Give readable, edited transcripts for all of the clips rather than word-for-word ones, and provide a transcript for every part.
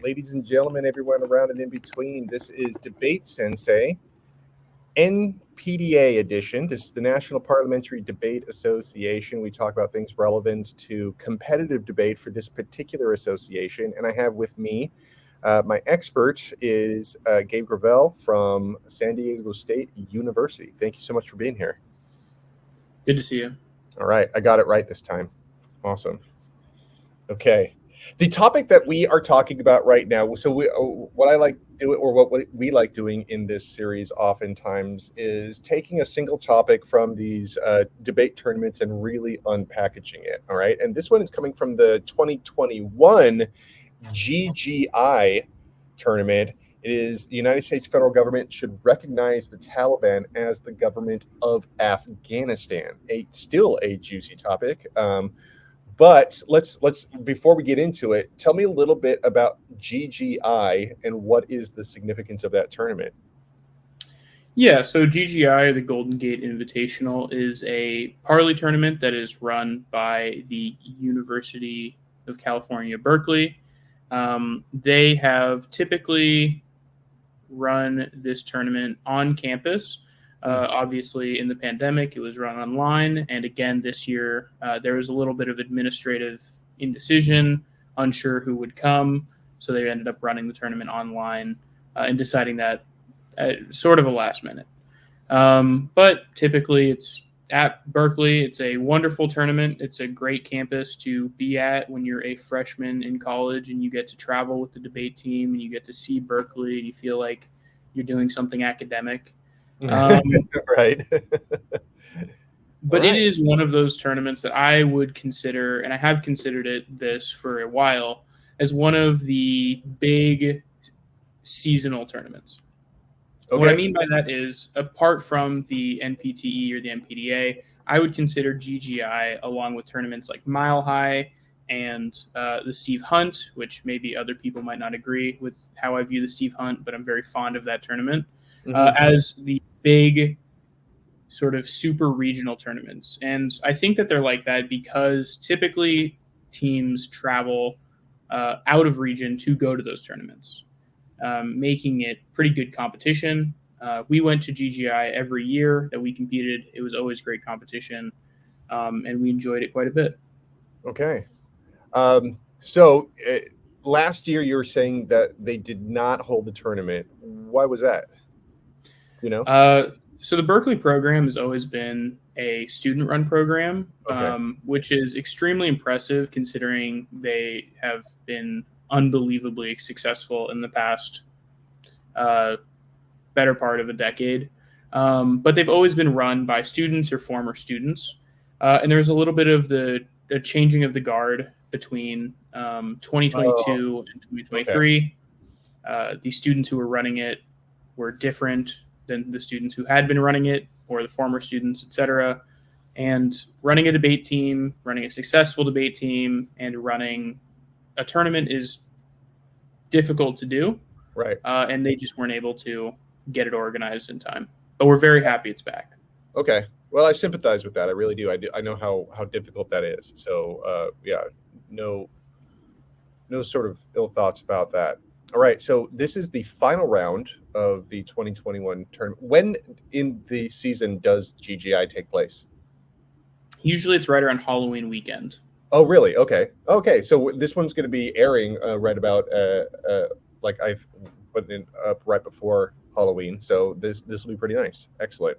ladies and gentlemen, everyone around and in between. This is DebateSensei, NPDA edition. This is the National Parliamentary Debate Association. We talk about things relevant to competitive debate for this particular association. And I have with me my expert is Gabe Gravel from San Diego State University. Thank you so much for being here. Good to see you. All right, I got it right this time. Awesome. Okay. The topic that we are talking about right now, so what I like doing, or what we like doing in this series oftentimes, is taking a single topic from these debate tournaments and really unpackaging it, all right? And this one is coming from the 2021 GGI tournament. It is the United States federal government should recognize the Taliban as the government of Afghanistan. Still a juicy topic. But let's before we get into it, tell me a little bit about GGI and what is the significance of that tournament. Yeah, so GGI, the Golden Gate Invitational, is a parley tournament that is run by the University of California, Berkeley. They have typically run this tournament on campus. Obviously, in the pandemic, it was run online. And again, this year, there was a little bit of administrative indecision, unsure who would come. So they ended up running the tournament online and deciding that at sort of a last minute. But typically, it's at Berkeley. It's a wonderful tournament. It's a great campus to be at when you're a freshman in college and you get to travel with the debate team and you get to see Berkeley and you feel like you're doing something academic. Right. But It is one of those tournaments that I would consider, and I have considered this for a while, as one of the big seasonal tournaments. Okay. What I mean by that is, apart from the NPTE or the NPDA, I would consider GGI, along with tournaments like Mile High and the Steve Hunt, which maybe other people might not agree with how I view the Steve Hunt, but I'm very fond of that tournament, as the big sort of super regional tournaments. And I think that they're like that because typically teams travel out of region to go to those tournaments, making it pretty good competition. We went to GGI every year that we competed. It was always great competition, and we enjoyed it quite a bit. Okay. So last year you were saying that they did not hold the tournament. Why was that? You know? So the Berkeley program has always been a student-run program, which is extremely impressive considering they have been unbelievably successful in the past better part of a decade. But they've always been run by students or former students. And there's a little bit of the changing of the guard between 2022 and 2023. Okay. The students who were running it were different than the students who had been running it or the former students, etc. And running a debate team, running a successful debate team, and running a tournament is difficult to do. Right. And they just weren't able to get it organized in time. But we're very happy it's back. Okay. Well, I sympathize with that. I really do. I know how difficult that is. So, no sort of ill thoughts about that. All right, so this is the final round of the 2021 tournament. When in the season does GGI take place? Usually it's right around Halloween weekend. Oh, really? Okay. So this one's going to be airing right about like I've put it up right before Halloween. So this will be pretty nice. Excellent.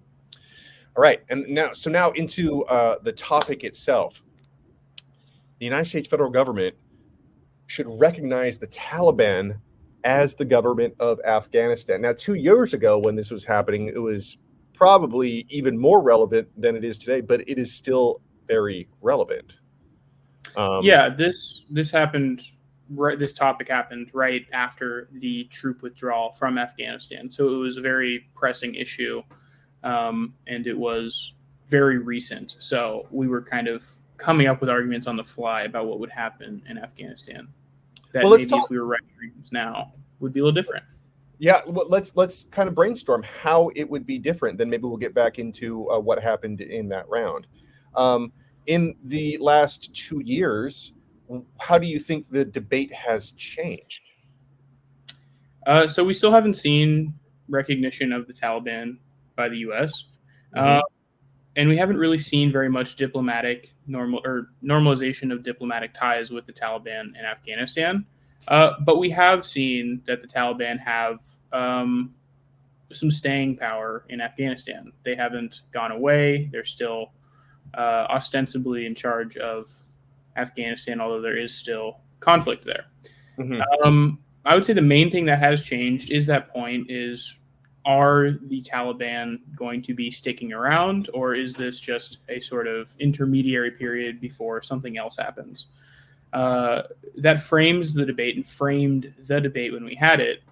All right, and now into the topic itself. The United States federal government should recognize the Taliban as the government of Afghanistan. Now, 2 years ago when this was happening, it was probably even more relevant than it is today, but it is still very relevant. This happened. Right, this topic happened right after the troop withdrawal from Afghanistan, so it was a very pressing issue, and it was very recent. So we were kind of coming up with arguments on the fly about what would happen in Afghanistan. That if we were writing arguments now would be a little different. Yeah, well, let's kind of brainstorm how it would be different. Then maybe we'll get back into what happened in that round. In the last 2 years, how do you think the debate has changed? So we still haven't seen recognition of the Taliban by the U.S. And we haven't really seen very much normalization of diplomatic ties with the Taliban in Afghanistan. But we have seen that the Taliban have some staying power in Afghanistan. They haven't gone away. They're still ostensibly in charge of Afghanistan, although there is still conflict there. I would say the main thing that has changed is that point is, are the Taliban going to be sticking around, or is this just a sort of intermediary period before something else happens? That frames the debate and framed the debate when we had it,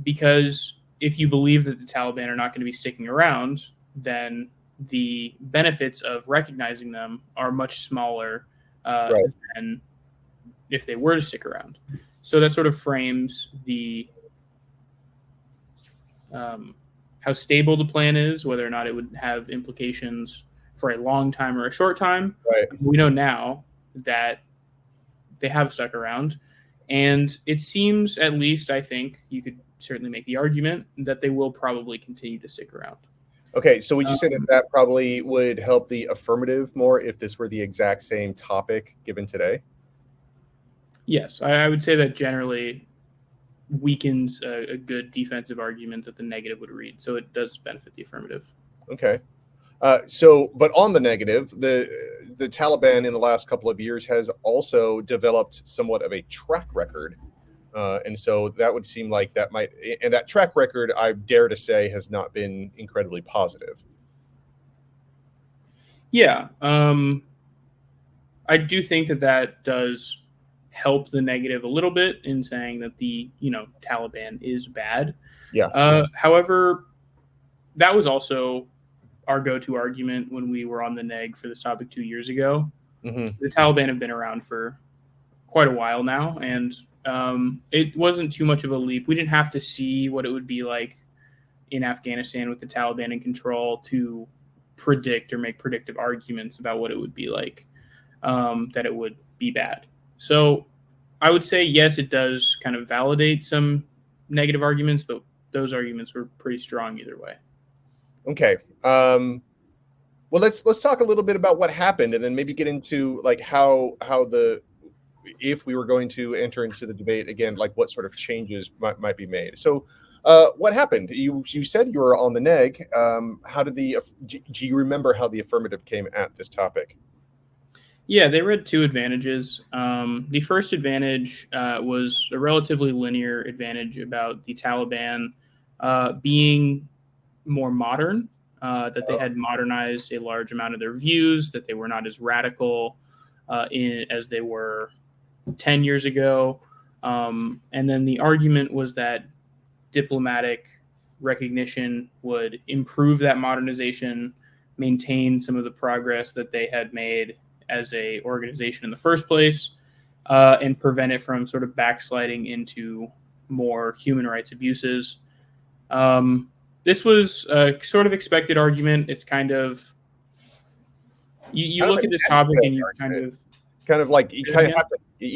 because if you believe that the Taliban are not going to be sticking around, then the benefits of recognizing them are much smaller than if they were to stick around. So that sort of frames the how stable the plan is, whether or not it would have implications for a long time or a short time. Right. We know now that they have stuck around, and it seems, at least I think you could certainly make the argument that they will probably continue to stick around. Okay, so would you say that that probably would help the affirmative more if this were the exact same topic given today? Yes, I would say that generally weakens a good defensive argument that the negative would read. So it does benefit the affirmative. Okay. But on the negative, the Taliban in the last couple of years has also developed somewhat of a track record. And so that would seem like that might, and that track record, I dare to say, has not been incredibly positive. Yeah. I do think that does help the negative a little bit in saying that the Taliban is bad. Yeah. However, that was also our go-to argument when we were on the neg for this topic 2 years ago. The Taliban have been around for quite a while now, and it wasn't too much of a leap. We didn't have to see what it would be like in Afghanistan with the Taliban in control to predict or make predictive arguments about what it would be like, that it would be bad. So I would say, yes, it does kind of validate some negative arguments, but those arguments were pretty strong either way. Okay. Well, let's talk a little bit about what happened, and then maybe get into like how if we were going to enter into the debate again, like what sort of changes might be made. So, what happened? You said you were on the neg. How did do you remember how the affirmative came at this topic? Yeah, they read two advantages. The first advantage was a relatively linear advantage about the Taliban being more modern, that they had modernized a large amount of their views, that they were not as radical as they were 10 years ago. And then the argument was that diplomatic recognition would improve that modernization, maintain some of the progress that they had made as a organization in the first place, and prevent it from sort of backsliding into more human rights abuses. This was a sort of expected argument. It's kind of you look at this topic and you kind of like you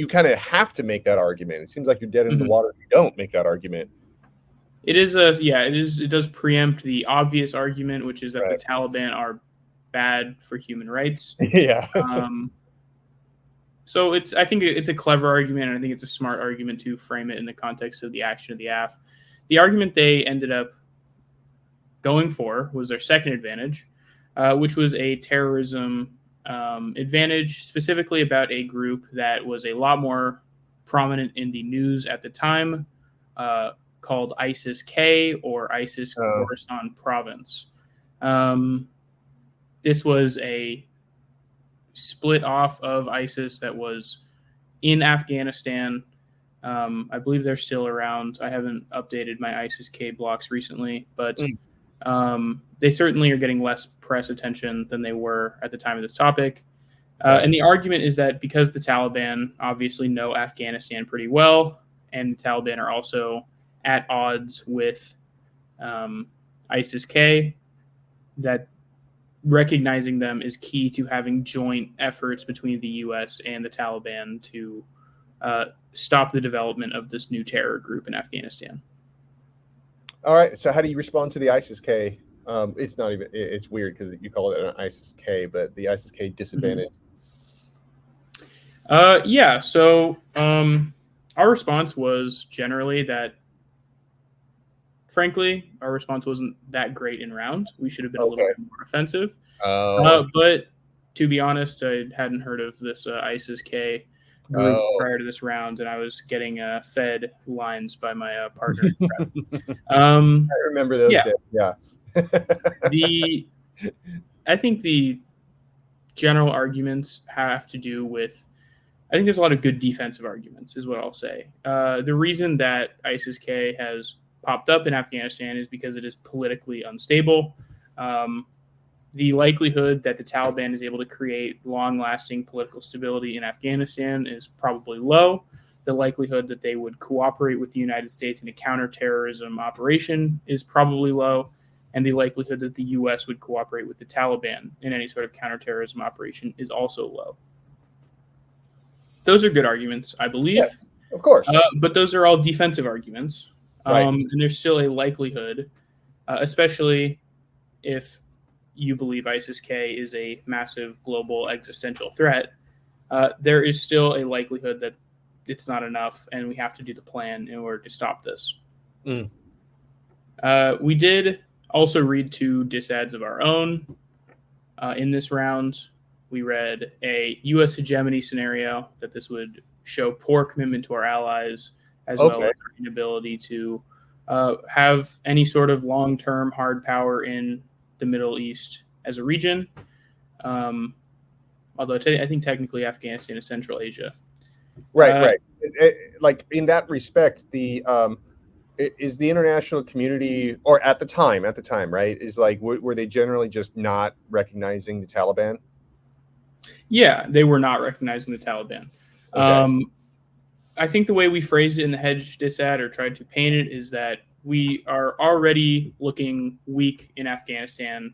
kind of have to make that argument. It seems like you're dead in the water if you don't make that argument. It does preempt the obvious argument, which is that the Taliban are bad for human rights. Yeah. So I think it's a clever argument, and I think it's a smart argument to frame it in the context of the action of the AF. The argument they ended up going for was their second advantage, which was a terrorism advantage, specifically about a group that was a lot more prominent in the news at the time, called ISIS-K, or ISIS Khorasan Province. This was a split off of ISIS that was in Afghanistan. I believe they're still around. I haven't updated my ISIS-K blocks recently, but they certainly are getting less press attention than they were at the time of this topic. And the argument is that because the Taliban obviously know Afghanistan pretty well, and the Taliban are also at odds with ISIS-K, that recognizing them is key to having joint efforts between the U.S. and the Taliban to stop the development of this new terror group in Afghanistan. All right. So how do you respond to the ISIS-K? It's not even. It's weird because you call it an ISIS-K, but the ISIS-K disadvantage. Yeah. So our response was generally that, frankly, our response wasn't that great in round. We should have been a little bit more offensive. But to be honest, I hadn't heard of this ISIS-K group prior to this round, and I was getting fed lines by my partner. I remember those days. Yeah. I think the general arguments have to do with, I think there's a lot of good defensive arguments, is what I'll say. The reason that ISIS-K has popped up in Afghanistan is because it is politically unstable. The likelihood that the Taliban is able to create long-lasting political stability in Afghanistan is probably low. The likelihood that they would cooperate with the United States in a counterterrorism operation is probably low. And the likelihood that the U.S. would cooperate with the Taliban in any sort of counterterrorism operation is also low. Those are good arguments, I believe. Yes, of course. But those are all defensive arguments. Right. And there's still a likelihood, especially if you believe ISIS-K is a massive global existential threat, there is still a likelihood that it's not enough and we have to do the plan in order to stop this. We did also read 2 disads of our own in this round. We read a U.S. hegemony scenario, that this would show poor commitment to our allies, as well as our inability to have any sort of long-term hard power in the Middle East as a region. Although I think technically Afghanistan is Central Asia. Right. Like in that respect, is the international community, or at the time, right, is like, were they generally just not recognizing the Taliban? Yeah, they were not recognizing the Taliban. Okay. I think the way we phrased it in the hedge disad, or tried to paint it, is that we are already looking weak in Afghanistan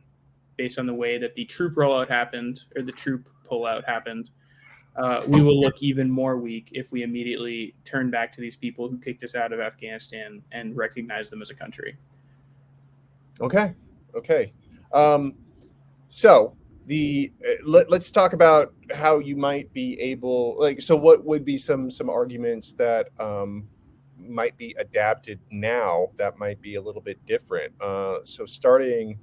based on the way that the troop rollout happened, or the troop pullout happened. We will look even more weak if we immediately turn back to these people who kicked us out of Afghanistan and recognize them as a country. Okay. So let's talk about how you might be able, like, so what would be some arguments that might be adapted now that might be a little bit different. So starting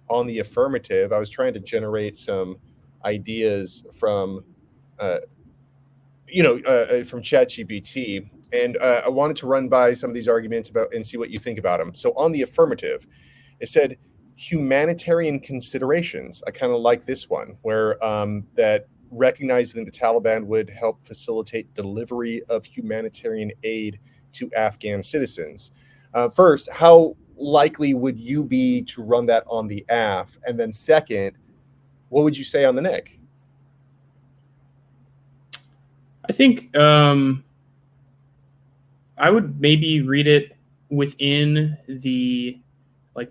on the affirmative, I was trying to generate some ideas from ChatGPT, and I wanted to run by some of these arguments about and see what you think about them. So on the affirmative, it said humanitarian considerations. I kind of like this one, where that recognizing the Taliban would help facilitate delivery of humanitarian aid to Afghan citizens. First, how likely would you be to run that on the AF? And then second, what would you say on the NIC? I think I would maybe read it within the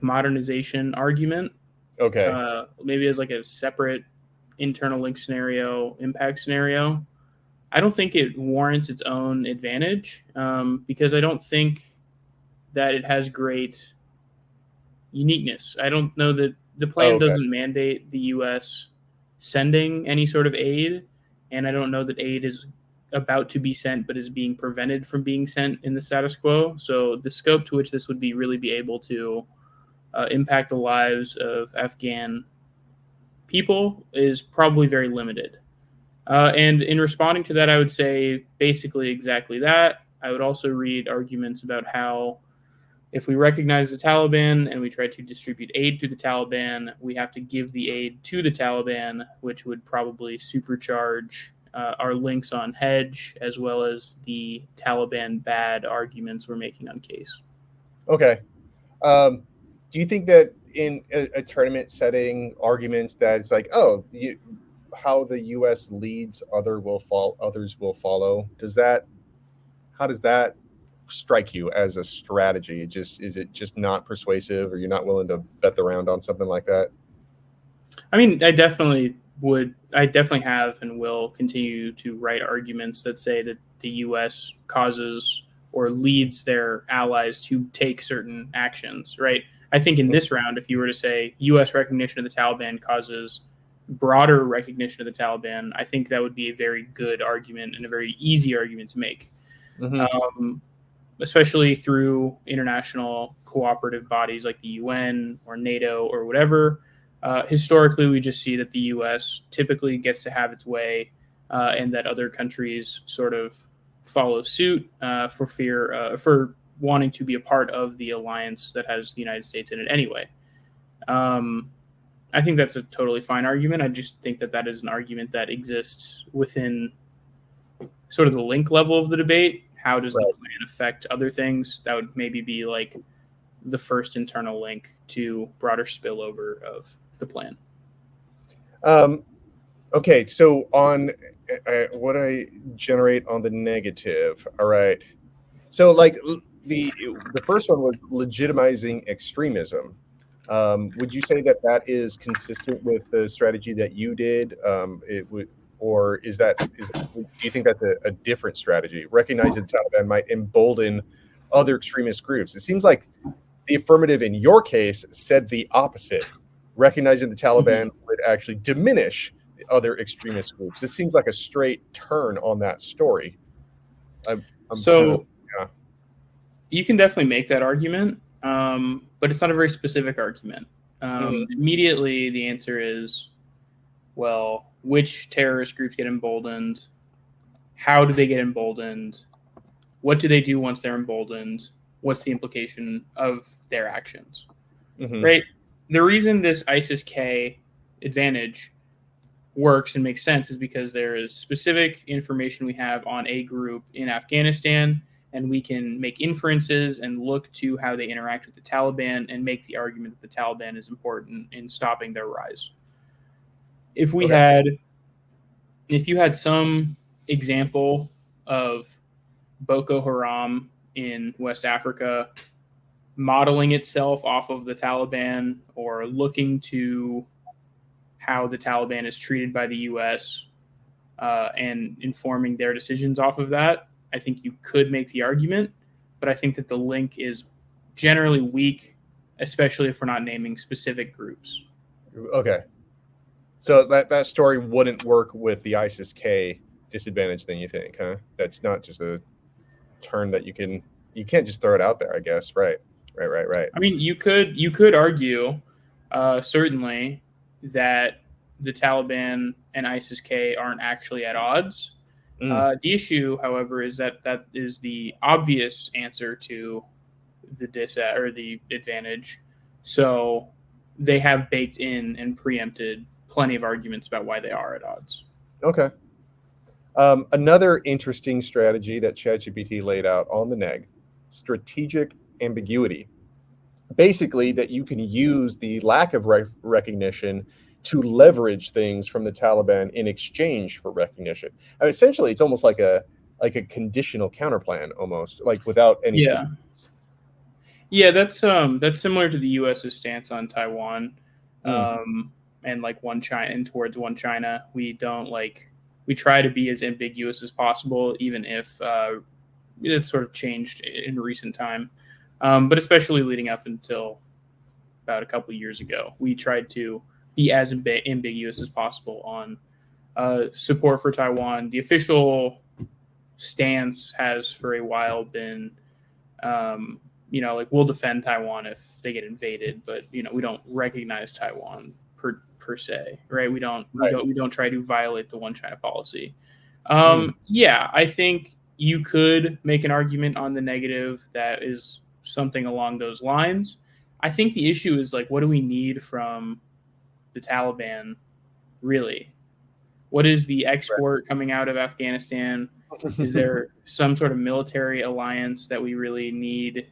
modernization argument. Okay. Maybe as a separate internal link scenario, impact scenario. I don't think it warrants its own advantage because I don't think that it has great uniqueness. I don't know that the plan doesn't mandate the U.S. sending any sort of aid, and I don't know that aid is about to be sent but is being prevented from being sent in the status quo. So the scope to which this would really be able to impact the lives of Afghan people is probably very limited. And in responding to that, I would say basically exactly that. I would also read arguments about how if we recognize the Taliban and we try to distribute aid to the Taliban, we have to give the aid to the Taliban, which would probably supercharge our links on hedge, as well as the Taliban bad arguments we're making on case. Okay. Do you think that in a tournament setting, arguments that it's like, how the U.S. leads, others will follow? How does that strike you as a strategy? Is it just not persuasive, or you're not willing to bet the round on something like that? I mean, I definitely I definitely have and will continue to write arguments that say that the U.S. causes or leads their allies to take certain actions, right? I think in this round, if you were to say U.S. recognition of the Taliban causes broader recognition of the Taliban, I think that would be a very good argument and a very easy argument to make, especially through international cooperative bodies like the UN or NATO or whatever. Historically, we just see that the U.S. typically gets to have its way, and that other countries sort of follow suit for wanting to be a part of the alliance that has the United States in it anyway. I think that's a totally fine argument. I just think that that is an argument that exists within sort of the link level of the debate. How does the plan affect other things? That would maybe be like the first internal link to broader spillover of the plan. Okay, so on what I generate on the negative. All right. So like the first one was legitimizing extremism. Would you say that that is consistent with the strategy that you did? Or do you think that's a different strategy? Recognizing the Taliban might embolden other extremist groups. It seems like the affirmative in your case said the opposite. Recognizing the Taliban would actually diminish the other extremist groups. This seems like a straight turn on that story. You can definitely make that argument, but it's not a very specific argument. Immediately, the answer is, well, which terrorist groups get emboldened? How do they get emboldened? What do they do once they're emboldened? What's the implication of their actions? Right? The reason this ISIS-K advantage works and makes sense is because there is specific information we have on a group in Afghanistan, and we can make inferences and look to how they interact with the Taliban and make the argument that the Taliban is important in stopping their rise. If you had some example of Boko Haram in West Africa modeling itself off of the Taliban or looking to how the Taliban is treated by the U.S. And informing their decisions off of that, I think you could make the argument, but I think that the link is generally weak, especially if we're not naming specific groups. Okay. So that story wouldn't work with the ISIS-K disadvantage then, you think, huh? That's not just a turn that you can't just throw it out there, I guess. Right. I mean, you could argue, certainly, that the Taliban and ISIS-K aren't actually at odds. The issue, however, is that is the obvious answer to the advantage. So they have baked in and preempted plenty of arguments about why they are at odds. Okay. Another interesting strategy that ChatGPT laid out on the neg, strategic ambiguity. Basically, that you can use the lack of recognition to leverage things from the Taliban in exchange for recognition. I mean, essentially, it's almost like a conditional counterplan, almost like without any. Specifics. Yeah, that's similar to the U.S.'s stance on Taiwan, and like one China and towards one China. We try to be as ambiguous as possible, even if it's sort of changed in recent time. But especially leading up until about a couple of years ago, we tried to be as ambiguous as possible on support for Taiwan. The official stance has for a while been, we'll defend Taiwan if they get invaded, but we don't recognize Taiwan per se, right? We don't try to violate the one China policy. Yeah, I think you could make an argument on the negative that is something along those lines. I think the issue is what do we need from the Taliban, really? What is the export coming out of Afghanistan? Is there some sort of military alliance that we really need?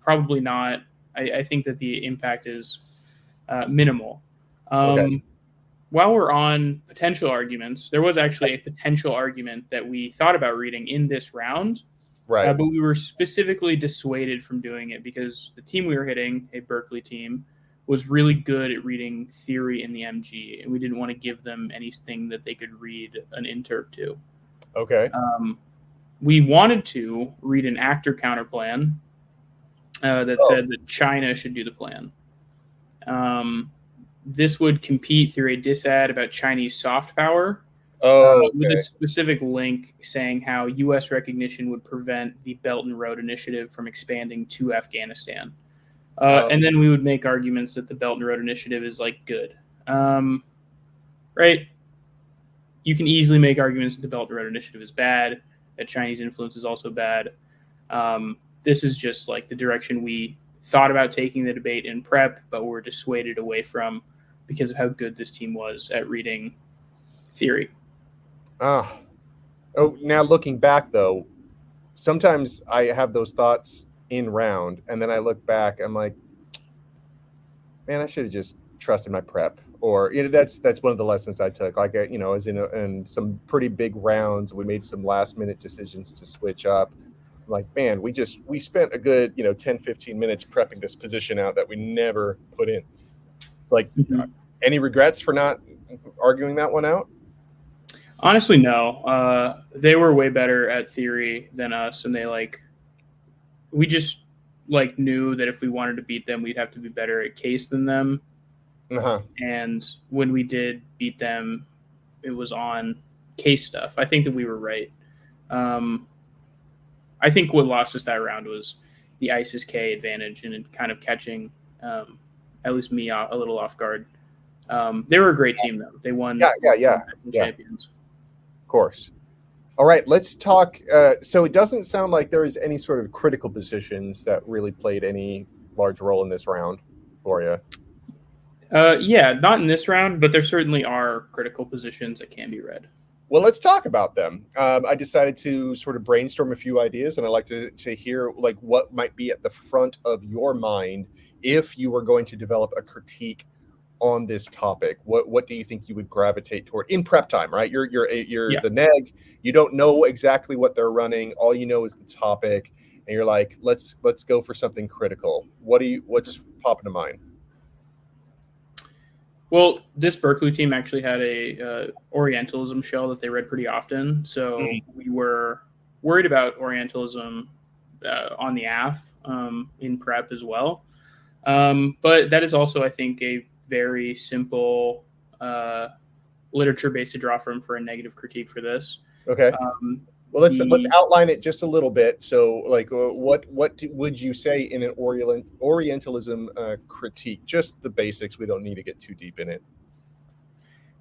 Probably not. I think that the impact is minimal. While we're on potential arguments, there was actually a potential argument that we thought about reading in this round. Right. But we were specifically dissuaded from doing it because the team we were hitting, a Berkeley team, was really good at reading theory in the MG, and we didn't want to give them anything that they could read an interp to. Okay. We wanted to read an actor counterplan that said that China should do the plan. This would compete through a disad about Chinese soft power, with a specific link saying how U.S. recognition would prevent the Belt and Road Initiative from expanding to Afghanistan. And then we would make arguments that the Belt and Road Initiative is like good. Right? You can easily make arguments that the Belt and Road Initiative is bad, that Chinese influence is also bad. This is just like the direction we thought about taking the debate in prep, but were dissuaded away from because of how good this team was at reading theory. Now looking back, though, sometimes I have those thoughts in round, and then I look back, I'm like, man, I should have just trusted my prep. Or that's one of the lessons I took. Like, I was in some pretty big rounds. We made some last minute decisions to switch up. I'm like, man, we spent a good 10, 15 minutes prepping this position out that we never put in. Like, any regrets for not arguing that one out? Honestly, no. They were way better at theory than us, and we just knew that if we wanted to beat them, we'd have to be better at case than them. And when we did beat them, it was on case stuff. I think that we were right. I think what lost us that round was the ISIS-K advantage and kind of catching at least me a little off guard. They were a great team, though. They won. Champions. Of course. All right, let's talk. So it doesn't sound like there is any sort of critical positions that really played any large role in this round for you. Yeah, not in this round, but there certainly are critical positions that can be read. Well, let's talk about them. I decided to sort of brainstorm a few ideas, and I'd like to hear what might be at the front of your mind if you were going to develop a critique on this topic. What do you think you would gravitate toward in prep time? Right, you're the neg. You don't know exactly what they're running. All you know is the topic, and you're like, let's go for something critical. What's popping to mind? Well, this Berkeley team actually had a Orientalism shell that they read pretty often, so we were worried about Orientalism on the AF in prep as well. But that is also, I think, a very simple literature base to draw from for a negative critique for this. Okay. Well, let's outline it just a little bit. So, what would you say in an Orientalism critique? Just the basics. We don't need to get too deep in it.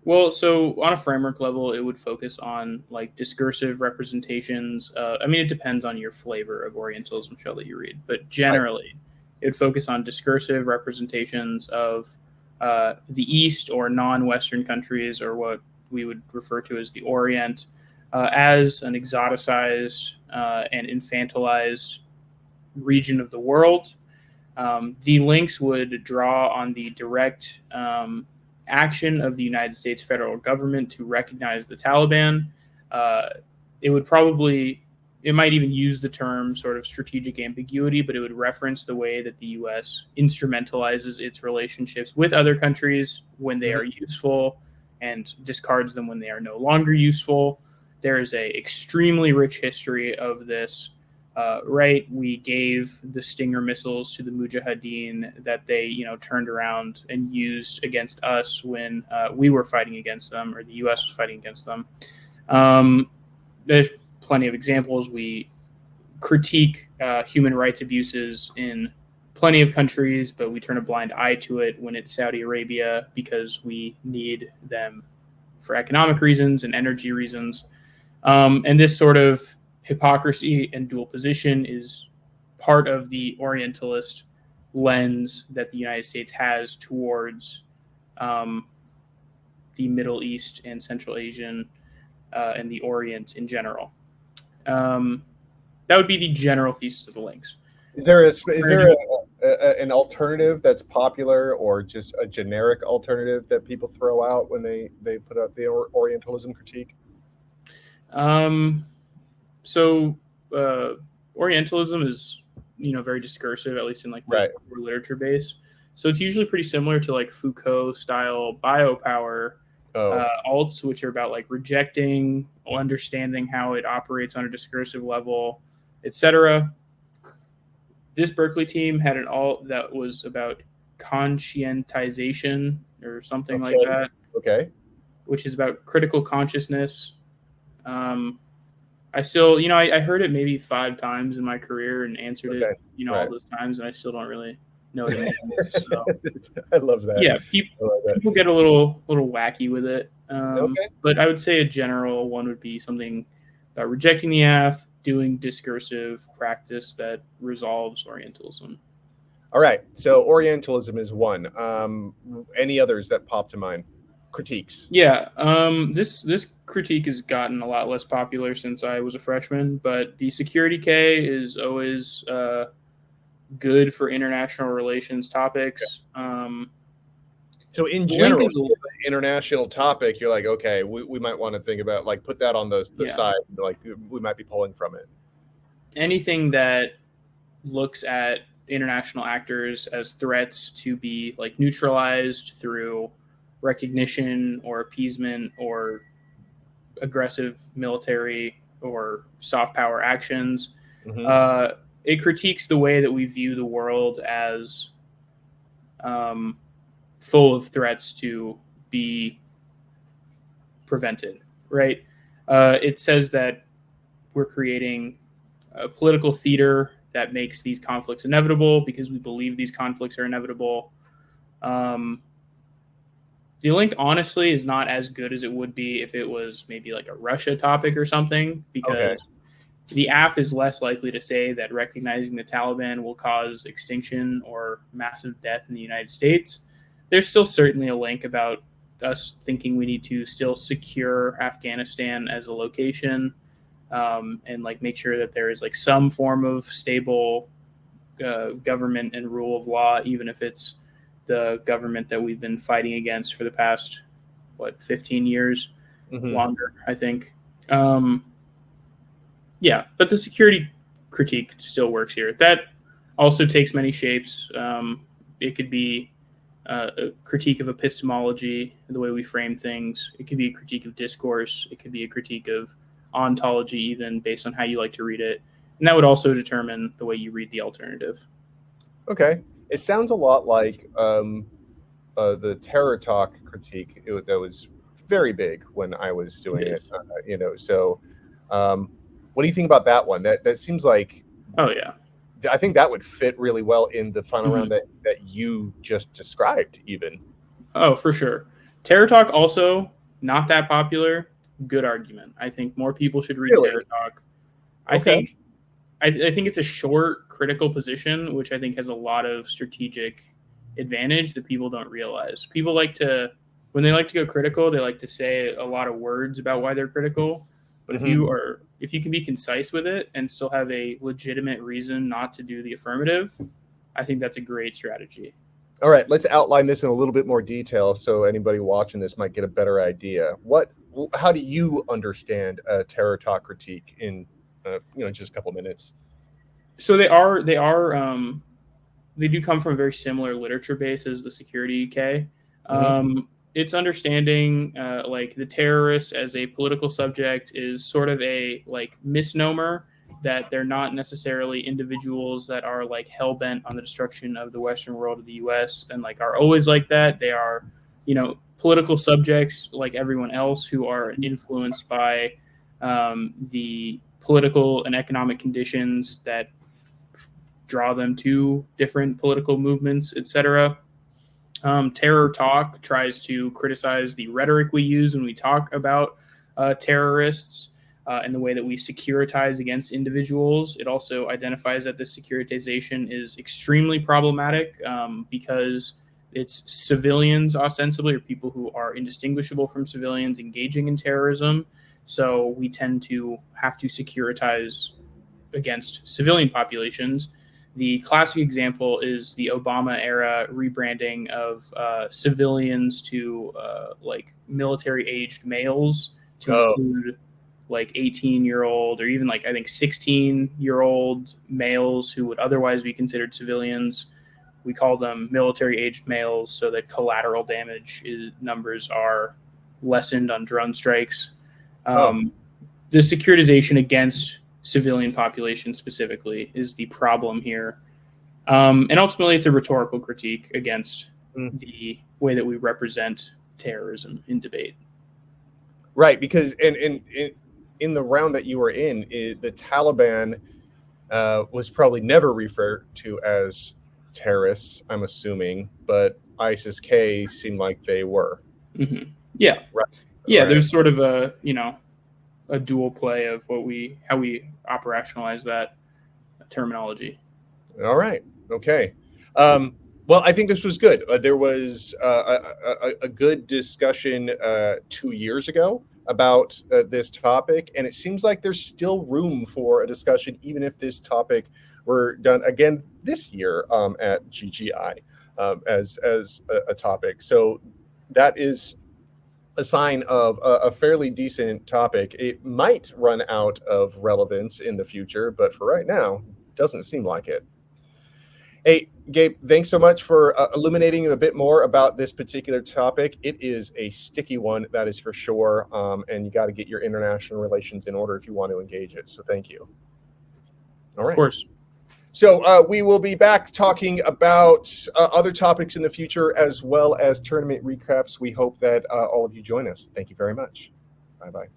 Well, so on a framework level, it would focus on discursive representations. It depends on your flavor of Orientalism shell that you read, but generally, it would focus on discursive representations of the East or non-Western countries, or what we would refer to as the Orient, as an exoticized and infantilized region of the world. The links would draw on the direct action of the United States federal government to recognize the Taliban. It might even use the term sort of strategic ambiguity, but it would reference the way that the U.S. instrumentalizes its relationships with other countries when they are useful and discards them when they are no longer useful. There is a extremely rich history of this. We gave the Stinger missiles to the Mujahideen that they, turned around and used against us when we were fighting against them, or the U.S. was fighting against them. There's plenty of examples. We critique human rights abuses in plenty of countries, but we turn a blind eye to it when it's Saudi Arabia because we need them for economic reasons and energy reasons. And this sort of hypocrisy and dual position is part of the Orientalist lens that the United States has towards the Middle East and Central Asian and the Orient in general. That would be the general thesis of the links. Is there an alternative that's popular, or just a generic alternative that people throw out when they put out the Orientalism critique? So Orientalism is, very discursive, at least in core literature base. So it's usually pretty similar to like Foucault-style biopower alts, which are about like rejecting, understanding how it operates on a discursive level, etc. This Berkeley team had an alt that was about conscientization or something like that. Okay. Which is about critical consciousness. I still, I heard it maybe 5 times in my career and answered it, all those times, and I still don't really know what it means. So I love that. Yeah, people get a little wacky with it. But I would say a general one would be something about rejecting the AF, doing discursive practice that resolves Orientalism. All right. So Orientalism is one. Any others that pop to mind? Critiques. Yeah. This critique has gotten a lot less popular since I was a freshman, but the security K is always good for international relations topics. So in general, international topic, you're like, okay, we might want to think about, like, put that on the side, like we might be pulling from it. Anything that looks at international actors as threats to be like neutralized through recognition or appeasement or aggressive military or soft power actions. It critiques the way that we view the world as full of threats to be prevented, right? It says that we're creating a political theater that makes these conflicts inevitable because we believe these conflicts are inevitable. The link, honestly, is not as good as it would be if it was maybe like a Russia topic or something, because the AF is less likely to say that recognizing the Taliban will cause extinction or massive death in the United States. There's still certainly a link about us thinking we need to still secure Afghanistan as a location, and like make sure that there is like some form of stable government and rule of law, even if it's the government that we've been fighting against for the past 15 years, longer, I think. Yeah, but the security critique still works here. That also takes many shapes. It could be a critique of epistemology, the way we frame things. It could be a critique of discourse. It could be a critique of ontology, even based on how you like to read it. And that would also determine the way you read the alternative. Okay. It sounds a lot like the terror talk critique that was very big when I was doing it. So what do you think about that one? That seems like, I think that would fit really well in the final round that you just described, even. Oh, for sure. Terror talk also not that popular. Good argument. I think more people should read Terror talk. I think it's a short, critical position, which I think has a lot of strategic advantage that people don't realize. People when they like to go critical, they like to say a lot of words about why they're critical. But if you can be concise with it and still have a legitimate reason not to do the affirmative, I think that's a great strategy. All right, let's outline this in a little bit more detail so anybody watching this might get a better idea. How do you understand a terror talk critique in just a couple of minutes? So they do come from a very similar literature base as the security K. It's understanding like the terrorist as a political subject is sort of a like misnomer, that they're not necessarily individuals that are like hell-bent on the destruction of the Western world of the US and like are always like that. They are, political subjects like everyone else who are influenced by the political and economic conditions that draw them to different political movements, etc. Terror talk tries to criticize the rhetoric we use when we talk about terrorists and the way that we securitize against individuals. It also identifies that this securitization is extremely problematic because it's civilians, ostensibly, or people who are indistinguishable from civilians engaging in terrorism. So we tend to have to securitize against civilian populations. The classic example is the Obama era rebranding of civilians to like military aged males to include like 18-year-old or even like I think 16-year-old males who would otherwise be considered civilians. We call them military-aged males so that collateral damage numbers are lessened on drone strikes. The securitization against civilian population specifically is the problem here. And ultimately, it's a rhetorical critique against the way that we represent terrorism in debate. Right, because in the round that you were in, the Taliban was probably never referred to as terrorists, I'm assuming, but ISIS-K seemed like they were. Mm-hmm. Yeah, right. Yeah. Right. There's sort of a a dual play of how we operationalize that terminology. All right. Okay. Well, I think this was good. There was a good discussion 2 years ago about this topic, and it seems like there's still room for a discussion, even if this topic were done again this year at GGI as a topic. So that is a sign of a fairly decent topic. It might run out of relevance in the future, but for right now, doesn't seem like it. Hey, Gabe, thanks so much for illuminating a bit more about this particular topic. It is a sticky one, that is for sure, and you got to get your international relations in order if you want to engage it. So thank you. All right. Of course. So we will be back talking about other topics in the future, as well as tournament recaps. We hope that all of you join us. Thank you very much. Bye-bye.